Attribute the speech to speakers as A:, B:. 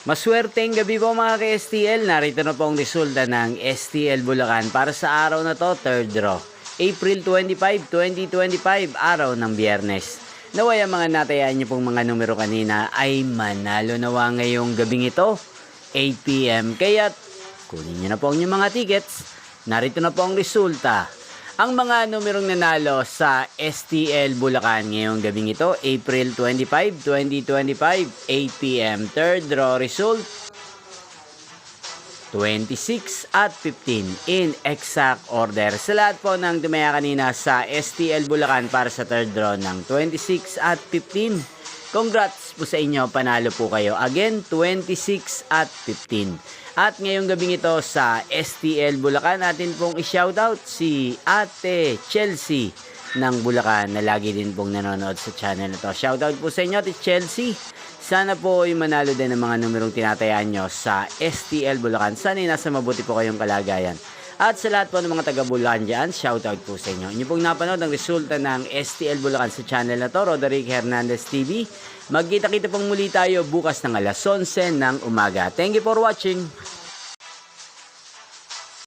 A: Maswerteng gabi po mga ka-STL. Narito na po ang resulta ng STL Bulacan para sa araw na to, third draw. April 25, 2025, araw ng Biyernes. Naway ang mga natayaan niyo pong mga numero kanina ay manalo nawa ngayong gabing ito, 8 p.m. Kaya kunin niyo na po ang inyong mga tickets. Narito na po ang resulta. Ang mga numerong nanalo sa STL Bulacan ngayong gabing ito, April 25, 2025, 8 p.m. Third draw result, 26 at 15 in exact order. Sa lahat po ng tumaya kanina sa STL Bulacan para sa third draw ng 26 at 15, congrats po sa inyo, panalo po kayo. Again, 26 at 15. At ngayong gabing ito sa STL Bulacan, natin pong i-shoutout si Ate Chelsea ng Bulacan na lagi din pong nanonood sa channel na to. Shoutout po sa inyo, Ate Chelsea. Sana po ay manalo din ng mga numerong tinatayaan nyo sa STL Bulacan. Sana ay nasa mabuti po kayong kalagayan. At sa lahat po ng mga taga Bulacan dyan, shoutout po sa inyo. Inyo pong napanood ang resulta ng STL Bulacan sa channel na to, Roderick Hernandez TV. Magkita-kita pong muli tayo bukas ng alas 11 ng umaga. Thank you for watching.